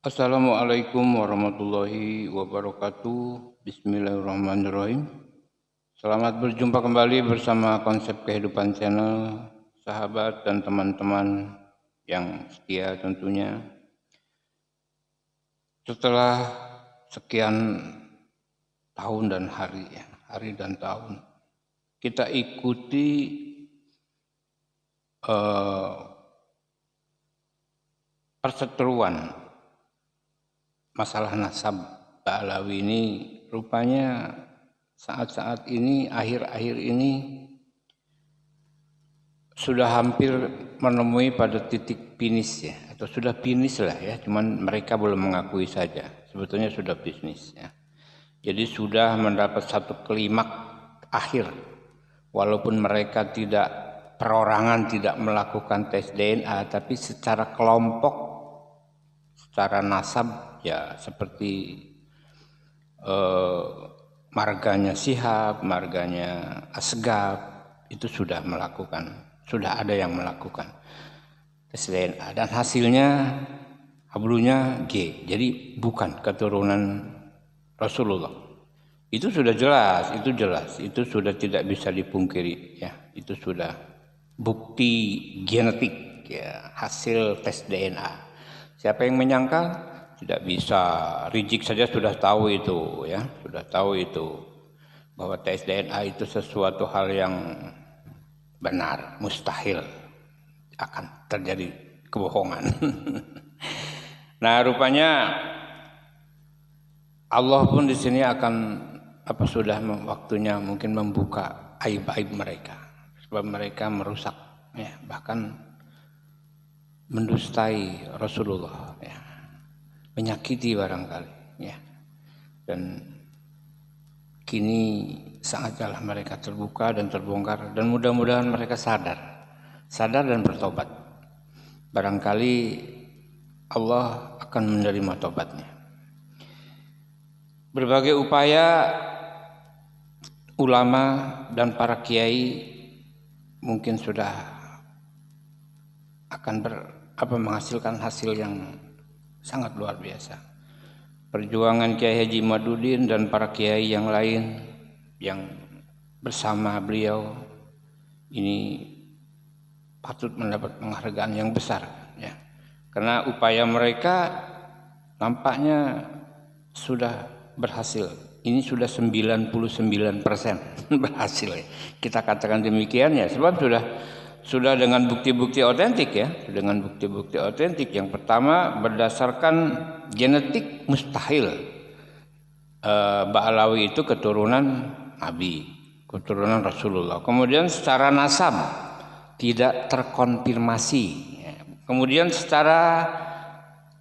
Assalamualaikum warahmatullahi wabarakatuh. Bismillahirrahmanirrahim. Selamat berjumpa kembali bersama Konsep Kehidupan Channel, sahabat dan teman-teman yang setia tentunya. Setelah sekian tahun dan hari dan tahun, kita ikuti perseteruan masalah nasab Ba'alawi ini. Rupanya saat-saat ini, akhir-akhir ini sudah hampir menemui pada titik finish ya, atau sudah finish lah ya, cuman mereka belum mengakui saja. Sebetulnya sudah finish ya. Jadi sudah mendapat satu klimak akhir, walaupun mereka tidak perorangan, tidak melakukan tes DNA, tapi secara kelompok, secara nasab ya, seperti marganya Syihab, marganya Asgab, itu sudah ada yang melakukan tes DNA dan hasilnya hablunya G, jadi bukan keturunan Rasulullah. Itu sudah jelas, itu sudah tidak bisa dipungkiri ya, itu sudah bukti genetik ya, hasil tes DNA. Siapa yang menyangka? Tidak bisa, Rizik saja sudah tahu itu ya, bahwa tes DNA itu sesuatu hal yang benar, mustahil akan terjadi kebohongan. Nah, rupanya Allah pun di sini akan sudah waktunya mungkin membuka aib-aib mereka, sebab mereka merusak ya, bahkan mendustai Rasulullah ya, menyakiti barangkali ya, dan kini saatnya mereka terbuka dan terbongkar, dan mudah-mudahan mereka sadar dan bertobat. Barangkali Allah akan menerima tobatnya. Berbagai upaya ulama dan para kiai mungkin sudah akan menghasilkan hasil yang sangat luar biasa. Perjuangan Kiai Haji Madudin dan para kiai yang lain yang bersama beliau ini patut mendapat penghargaan yang besar ya, karena upaya mereka nampaknya sudah berhasil. Ini sudah 99% berhasil ya. Kita katakan demikian ya, sebab sudah dengan bukti-bukti otentik ya, Yang pertama, berdasarkan genetik mustahil Ba'alawi itu keturunan Nabi, keturunan Rasulullah. Kemudian secara nasab tidak terkonfirmasi ya. Kemudian secara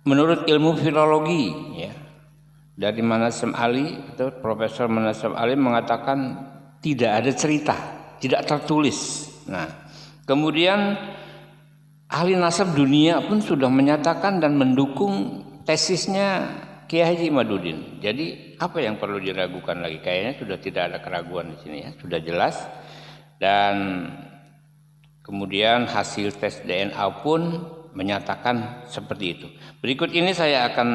menurut ilmu filologi ya, dari Manasem Ali atau Profesor Manasem Ali mengatakan tidak ada cerita, tidak tertulis. Nah, kemudian ahli nasab dunia pun sudah menyatakan dan mendukung tesisnya Kiai Haji Madudin. Jadi apa yang perlu diragukan lagi? Kayaknya sudah tidak ada keraguan di sini ya, sudah jelas. Dan kemudian hasil tes DNA pun menyatakan seperti itu. Berikut ini saya akan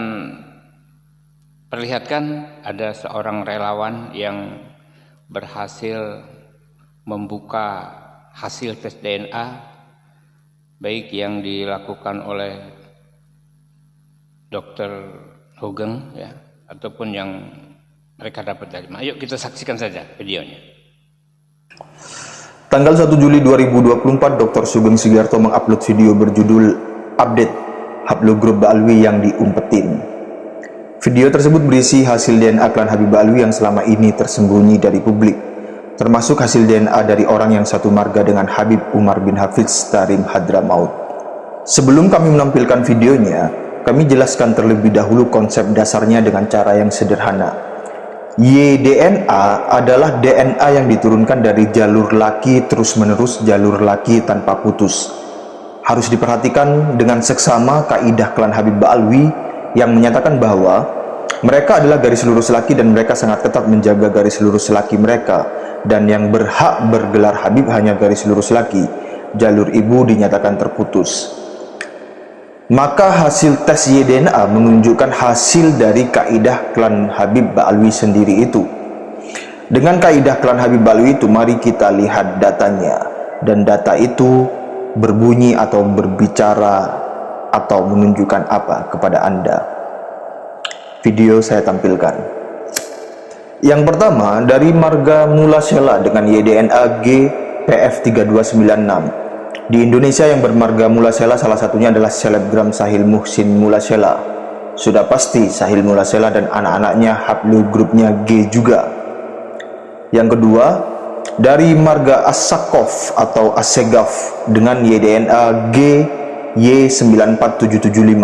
perlihatkan ada seorang relawan yang berhasil membuka hasil tes DNA, baik yang dilakukan oleh Dr. Hugeng ya, ataupun yang mereka dapat dari mana. Yuk kita saksikan saja videonya. Tanggal 1 Juli 2024, Dr. Sugeng Sugiarto mengupload video berjudul Update Haplogrup Ba'alwi yang diumpetin. Video tersebut berisi hasil DNA klan Habib Ba'alwi yang selama ini tersembunyi dari publik, termasuk hasil DNA dari orang yang satu marga dengan Habib Umar bin Hafiz Tarim Hadramaut. Sebelum kami menampilkan videonya, kami jelaskan terlebih dahulu konsep dasarnya dengan cara yang sederhana. YDNA adalah DNA yang diturunkan dari jalur laki terus-menerus jalur laki tanpa putus. Harus diperhatikan dengan seksama kaidah klan Habib Ba'alwi yang menyatakan bahwa mereka adalah garis lurus laki dan mereka sangat ketat menjaga garis lurus laki mereka, dan yang berhak bergelar Habib hanya garis lurus laki. Jalur ibu dinyatakan terputus. Maka hasil tes YDNA menunjukkan hasil dari kaidah klan Habib Ba'alwi sendiri itu. Dengan kaidah klan Habib Ba'alwi itu, mari kita lihat datanya. Dan data itu berbunyi atau berbicara atau menunjukkan apa kepada Anda. Video saya tampilkan. Yang pertama, dari marga Mula Sela dengan YDNA GPF3296. Di Indonesia yang bermarga Mula Sela salah satunya adalah selebgram Sahil Muhsin Mula Sela. Sudah pasti Sahil Mula Sela dan anak-anaknya Hablu grupnya G juga. Yang kedua, dari marga As-Sakaf atau As-Segaf dengan YDNA GY94775.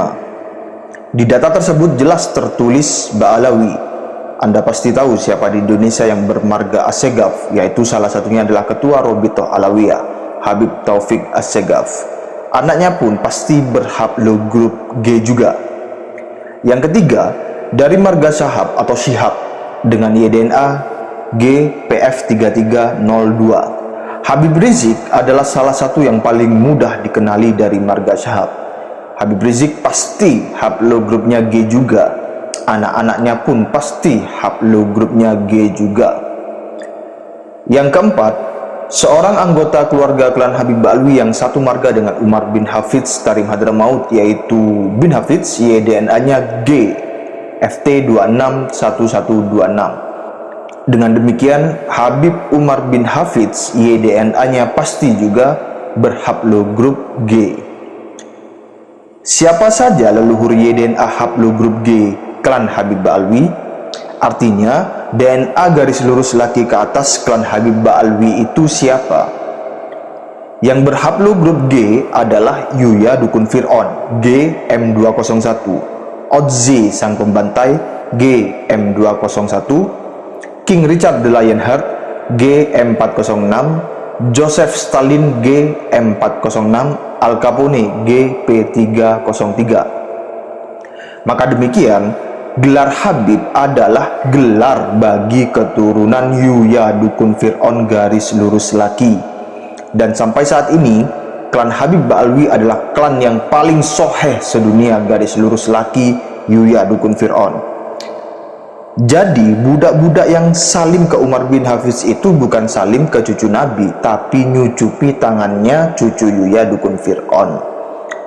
Di data tersebut jelas tertulis Ba'alawi. Anda pasti tahu siapa di Indonesia yang bermarga As-Segaf, yaitu salah satunya adalah Ketua Robitoh Alawiyah, Habib Taufik As-Segaf. Anaknya pun pasti berhablu grup G juga. Yang ketiga, dari marga Syahab atau Syihab dengan YDNA GPF3302. Habib Rizik adalah salah satu yang paling mudah dikenali dari marga Syahab. Habib Rizik pasti hablu grupnya G juga. Anak-anaknya pun pasti hablu grupnya G juga. Yang keempat, seorang anggota keluarga klan Habib Ba'alwi yang satu marga dengan Umar bin Hafidz Karim Hadramaut, yaitu bin Hafidz, YDNA-nya G FT261126. Dengan demikian, Habib Umar bin Hafidz, YDNA-nya pasti juga berhablu grup G. Siapa saja leluhur YDNA hablu grup G klan Habib Ba'alwi? Artinya, DNA garis lurus laki ke atas klan Habib Ba'alwi itu siapa? Yang berhablu grup G adalah Yuya Dukun Fir'aun, G M201, Odzi Sang Pembantai, G M201, King Richard the Lionheart, G M406, Joseph Stalin, G M406, Al Capone, G P303. Maka demikian, gelar Habib adalah gelar bagi keturunan Yuya Dukun Fir'aun garis lurus laki. Dan sampai saat ini, klan Habib Ba'alwi adalah klan yang paling soheh sedunia garis lurus laki Yuya Dukun Fir'aun. Jadi budak-budak yang salim ke Umar bin Hafidz itu bukan salim ke cucu Nabi, tapi nyucupi tangannya cucu Yuya Dukun Fir'aun.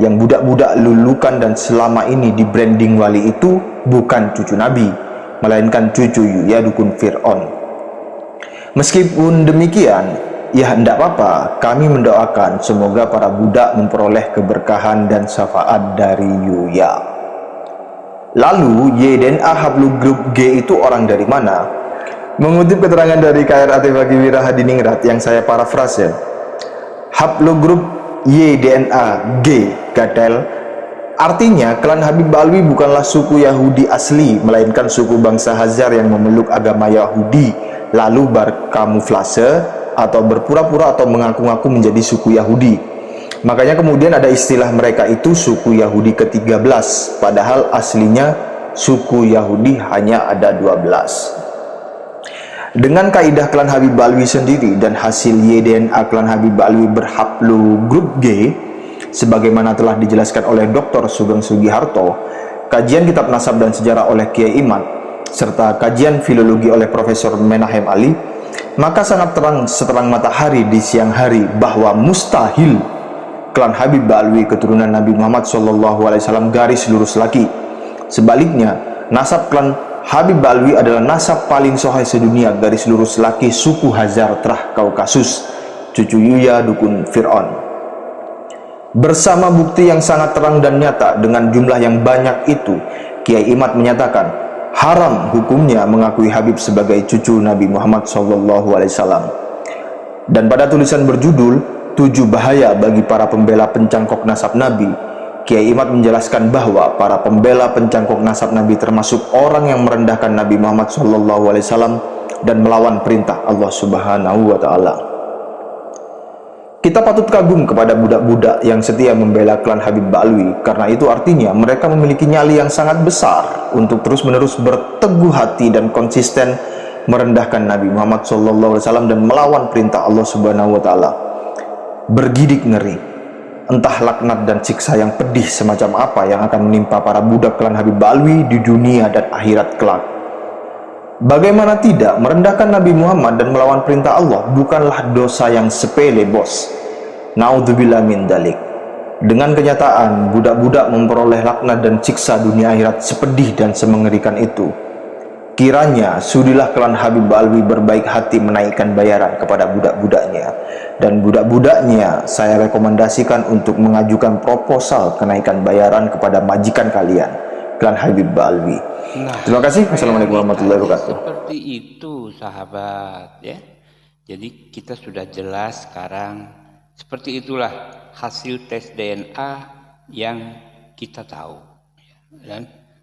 Yang budak-budak lulukan dan selama ini di branding wali itu bukan cucu Nabi, melainkan cucu Yuya Dukun Fir'aun. Meskipun demikian, ya tidak apa-apa, kami mendoakan semoga para budak memperoleh keberkahan dan syafaat dari Yuya. Lalu, YDNA hablu grup G itu orang dari mana? Mengutip keterangan dari KRAT Bagiwira Hadiningrat yang saya parafrase, hablu grup YDNA G gatel artinya klan Habib Ba'alwi bukanlah suku Yahudi asli, melainkan suku bangsa Hazar yang memeluk agama Yahudi lalu berkamuflase atau berpura-pura atau mengaku-ngaku menjadi suku Yahudi. Makanya kemudian ada istilah mereka itu suku Yahudi ke-13, padahal aslinya suku Yahudi hanya ada 12. Dengan kaidah klan Habib Ba'alwi sendiri dan hasil YDNA klan Habib Ba'alwi berhablu grup G, sebagaimana telah dijelaskan oleh Dr. Sugeng Sugiharto, kajian kitab nasab dan sejarah oleh Kiai Imad, serta kajian filologi oleh Profesor Menahem Ali, maka sangat terang seterang matahari di siang hari bahwa mustahil klan Habib Ba'alwi keturunan Nabi Muhammad SAW garis lurus laki. Sebaliknya, nasab klan Habib Ba'alwi adalah nasab paling sohai sedunia garis lurus laki suku Hazar Trah Kaukasus, cucu Yuya Dukun Fir'aun. Bersama bukti yang sangat terang dan nyata dengan jumlah yang banyak itu, Kiai Imad menyatakan haram hukumnya mengakui Habib sebagai cucu Nabi Muhammad SAW. Dan pada tulisan berjudul 7 bahaya bagi para pembela pencangkok nasab Nabi, Kiai Imad menjelaskan bahwa para pembela pencangkok nasab Nabi termasuk orang yang merendahkan Nabi Muhammad SAW dan melawan perintah Allah Subhanahu wa Ta'ala. Kita patut kagum kepada budak-budak yang setia membela klan Habib Ba'alwi, karena itu artinya mereka memiliki nyali yang sangat besar untuk terus-menerus berteguh hati dan konsisten merendahkan Nabi Muhammad SAW dan melawan perintah Allah Subhanahu wa Ta'ala. Bergidik ngeri. entah laknat dan siksa yang pedih semacam apa yang akan menimpa para budak klan Habib Ba'alwi di dunia dan akhirat kelak. Bagaimana tidak, merendahkan Nabi Muhammad dan melawan perintah Allah bukanlah dosa yang sepele, bos. Naudzubillah min dalik. Dengan kenyataan budak-budak memperoleh laknat dan siksa dunia akhirat sepedih dan semengerikan itu, kiranya sudilah klan Habib Ba'alwi berbaik hati menaikkan bayaran kepada budak-budaknya, dan budak-budaknya saya rekomendasikan untuk mengajukan proposal kenaikan bayaran kepada majikan kalian, klan Habib Ba'alwi. Nah, Terima kasih. Wassalamualaikum warahmatullahi wabarakatuh. seperti itu, sahabat, ya. Jadi kita sudah jelas sekarang. Seperti itulah hasil tes DNA yang kita tahu,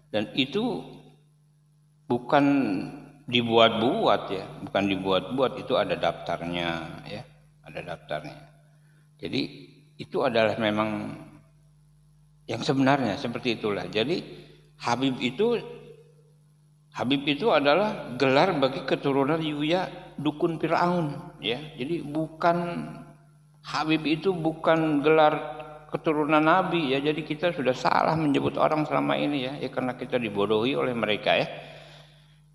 dan itu bukan dibuat-buat, ya, bukan dibuat-buat, itu ada daftarnya, ya, ada daftarnya. Jadi itu adalah memang yang sebenarnya seperti itulah. Jadi Habib itu adalah gelar bagi keturunan Yuya dukun Fir'aun, ya. Jadi Habib itu bukan gelar keturunan Nabi, ya. Jadi kita sudah salah menyebut orang selama ini, ya, karena kita dibodohi oleh mereka, ya.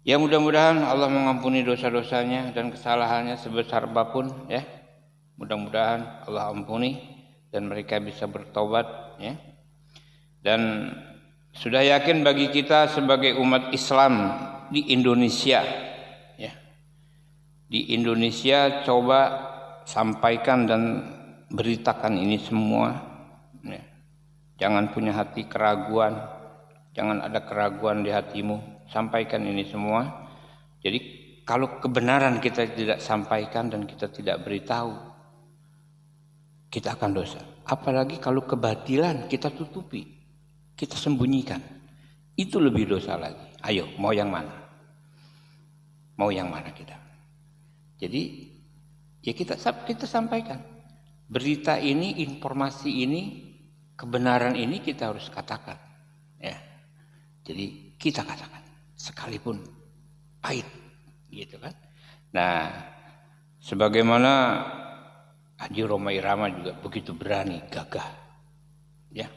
Ya, mudah-mudahan Allah mengampuni dosa-dosanya dan kesalahannya sebesar apapun, ya. Mudah-mudahan Allah ampuni dan mereka bisa bertobat, ya. Dan sudah yakin bagi kita sebagai umat Islam di Indonesia, ya. Di Indonesia coba sampaikan dan beritakan ini semua, ya. Jangan punya hati keraguan, jangan ada keraguan di hatimu. Sampaikan ini semua. Jadi kalau kebenaran kita tidak sampaikan dan kita tidak beritahu, kita akan dosa. Apalagi kalau kebatilan kita tutupi, kita sembunyikan, itu lebih dosa lagi. Ayo, mau yang mana? Mau yang mana kita? Jadi ya kita sampaikan berita ini, informasi ini, kebenaran ini kita harus katakan, ya. Jadi kita katakan sekalipun pahit, gitu kan. Nah, sebagaimana Haji Roma Irama juga begitu berani, gagah, ya.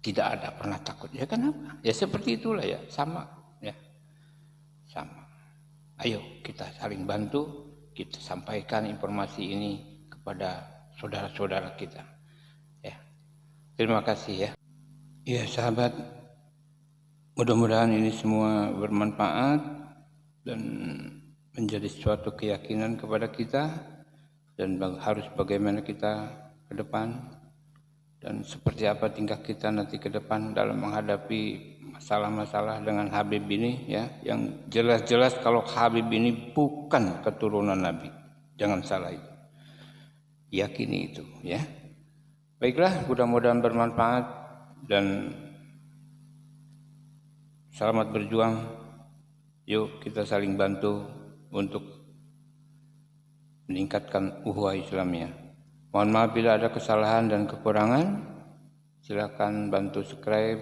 Tidak ada pernah takut. Ya kenapa? Ya seperti itulah, ya, sama, ya. Sama. Ayo kita saling bantu, kita sampaikan informasi ini kepada saudara-saudara kita, ya. Terima kasih, ya. Ya, sahabat, mudah-mudahan ini semua bermanfaat dan menjadi suatu keyakinan kepada kita, dan harus bagaimana kita ke depan dan seperti apa tingkah kita nanti ke depan dalam menghadapi masalah-masalah dengan Habib ini, ya. Yang jelas-jelas kalau Habib ini bukan keturunan Nabi, jangan salah itu, yakini itu, ya. Baiklah, mudah-mudahan bermanfaat dan selamat berjuang. Yuk kita saling bantu untuk meningkatkan ukhuwah Islamiyah. Mohon maaf bila ada kesalahan dan kekurangan. Silakan bantu subscribe,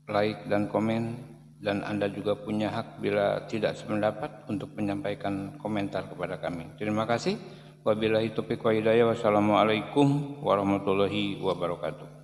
like, dan komen. Dan Anda juga punya hak bila tidak sependapat untuk menyampaikan komentar kepada kami. Terima kasih. Wabillahi taufiq wa hidayah. Wassalamualaikum warahmatullahi wabarakatuh.